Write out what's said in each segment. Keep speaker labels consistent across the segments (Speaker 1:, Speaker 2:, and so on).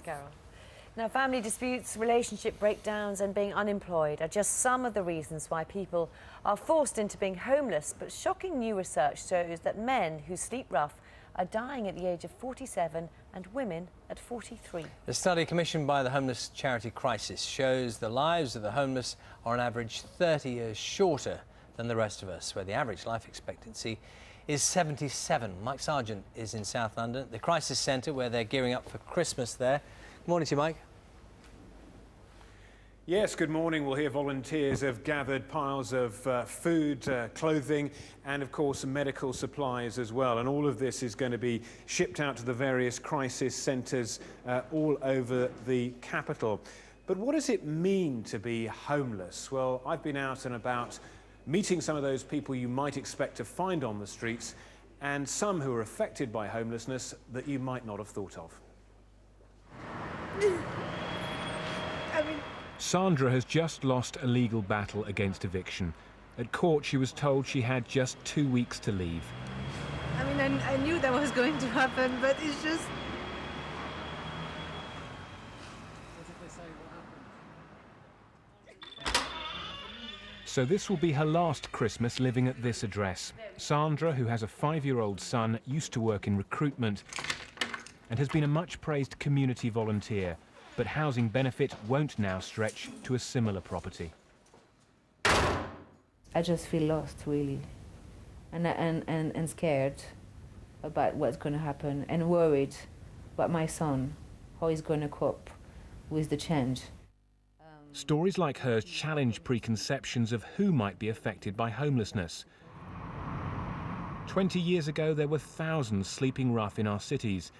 Speaker 1: Carol. Now, family disputes, relationship breakdowns and being unemployed are just some of the reasons why people are forced into being homeless. But shocking new research shows that men who sleep rough are dying at the age of 47 and women at 43.
Speaker 2: A study commissioned by the homeless charity Crisis shows the lives of the homeless are on average 30 years shorter than the rest of us, where the average life expectancy is 77. Mike Sargent is in South London at the Crisis Centre, where they're gearing up for Christmas there. Good morning to you, Mike.
Speaker 3: Yes, good morning. Well, here volunteers have gathered piles of food, clothing and, of course, medical supplies as well. And all of this is going to be shipped out to the various crisis centres all over the capital. But what does it mean to be homeless? Well, I've been out and about meeting some of those people you might expect to find on the streets and some who are affected by homelessness that you might not have thought of.
Speaker 4: Sandra has just lost a legal battle against eviction. At court, she was told she had just 2 weeks to leave.
Speaker 5: I mean, I knew that was going to happen, but it's just...
Speaker 4: So this will be her last Christmas living at this address. Sandra, who has a 5-year-old son, used to work in recruitment and has been a much-praised community volunteer. But housing benefit won't now stretch to a similar property.
Speaker 6: I just feel lost, really, and scared about what's going to happen and worried about my son, how he's going to cope with the change.
Speaker 4: Stories like hers challenge preconceptions of who might be affected by homelessness. 20 years ago, there were thousands sleeping rough in our cities.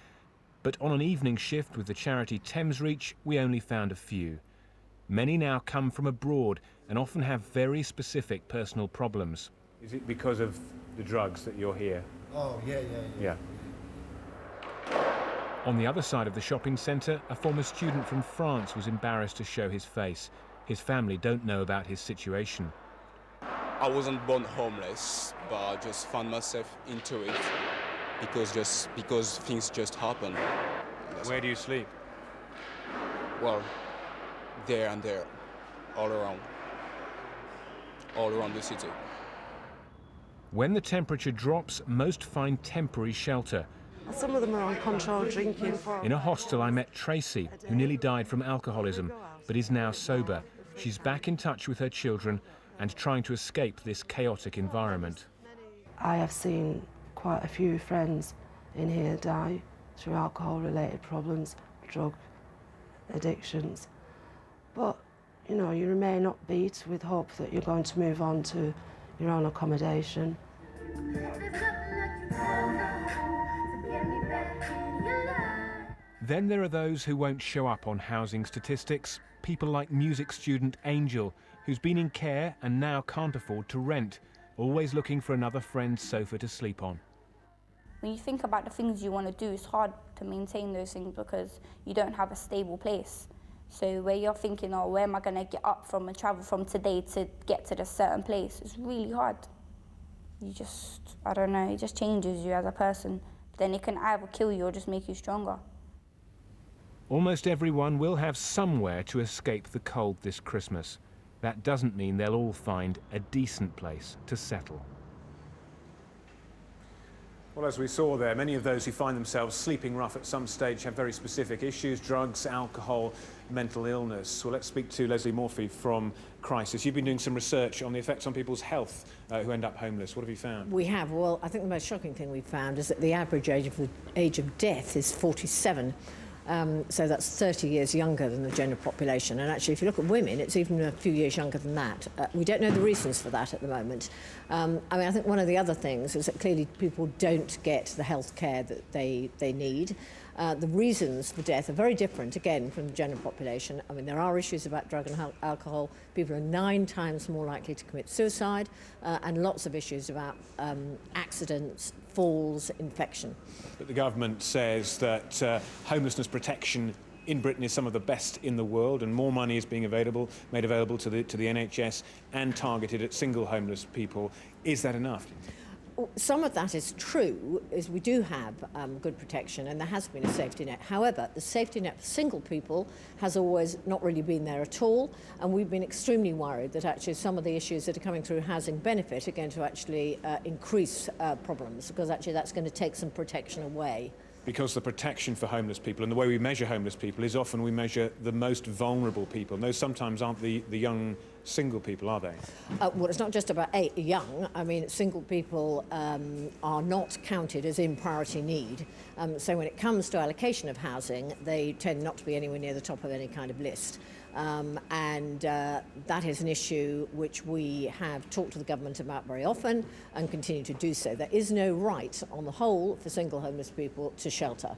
Speaker 4: But on an evening shift with the charity Thamesreach, we only found a few. Many now come from abroad and often have very specific personal problems.
Speaker 3: Is it because of the drugs that you're here?
Speaker 7: Oh, yeah.
Speaker 4: On the other side of the shopping centre, a former student from France was embarrassed to show his face. His family don't know about his situation.
Speaker 8: I wasn't born homeless, but I just found myself into it. Because things just happen.
Speaker 3: Where do you sleep?
Speaker 8: Well, there and there, all around the city.
Speaker 4: When the temperature drops, most find temporary shelter.
Speaker 9: Some of them are on controlled drinking.
Speaker 4: In a hostel, I met Tracy, who nearly died from alcoholism, but is now sober. She's back in touch with her children and trying to escape this chaotic environment.
Speaker 9: I have seen quite a few friends in here die through alcohol-related problems, drug addictions. But, you know, you remain upbeat with hope that you're going to move on to your own accommodation.
Speaker 4: Then there are those who won't show up on housing statistics. People like music student Angel, who's been in care and now can't afford to rent, always looking for another friend's sofa to sleep on.
Speaker 10: When you think about the things you want to do, it's hard to maintain those things because you don't have a stable place. So where you're thinking, oh, where am I going to get up from and travel from today to get to this certain place, it's really hard. You just, I don't know, it just changes you as a person. Then it can either kill you or just make you stronger.
Speaker 4: Almost everyone will have somewhere to escape the cold this Christmas. That doesn't mean they'll all find a decent place to settle.
Speaker 3: Well, as we saw there, many of those who find themselves sleeping rough at some stage have very specific issues: drugs, alcohol, mental illness. Well, let's speak to Leslie Morphy from Crisis. You've been doing some research on the effects on people's health who end up homeless. What have you found?
Speaker 11: We have. Well, I think the most shocking thing we've found is that the average age of death is 47. So that's 30 years younger than the general population. And actually, if you look at women, it's even a few years younger than that. We don't know the reasons for that at the moment. I think one of the other things is that clearly people don't get the health care that they need. The reasons for death are very different, again, from the general population. I mean, there are issues about drug and alcohol. People are 9 times more likely to commit suicide, and lots of issues about accidents, falls, infection.
Speaker 3: But the government says that homelessness protection in Britain is some of the best in the world, and more money is being made available to the NHS and targeted at single homeless people. Is that enough?
Speaker 11: Some of that is true, is we do have good protection and there has been a safety net. However, the safety net for single people has always not really been there at all, and we've been extremely worried that actually some of the issues that are coming through housing benefit are going to actually increase problems, because actually that's going to take some protection away.
Speaker 3: Because the protection for homeless people and the way we measure homeless people is often we measure the most vulnerable people. And those sometimes aren't the young single people, are they?
Speaker 11: Well, it's not just about young. I mean, single people are not counted as in priority need. So when it comes to allocation of housing, they tend not to be anywhere near the top of any kind of list. That is an issue which we have talked to the government about very often and continue to do so. There is no right, on the whole, for single homeless people to shelter.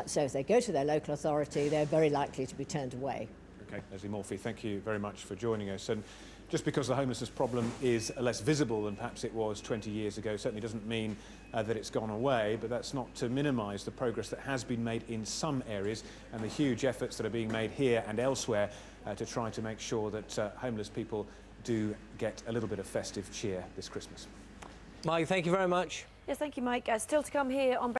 Speaker 11: So if they go to their local authority, they're very likely to be turned away.
Speaker 3: Okay, Leslie Morphy, thank you very much for joining us. And just because the homelessness problem is less visible than perhaps it was 20 years ago certainly doesn't mean that it's gone away, but that's not to minimise the progress that has been made in some areas and the huge efforts that are being made here and elsewhere to try to make sure that homeless people do get a little bit of festive cheer this Christmas.
Speaker 2: Mike, thank you very much.
Speaker 1: Yes, thank you, Mike. Still to come here on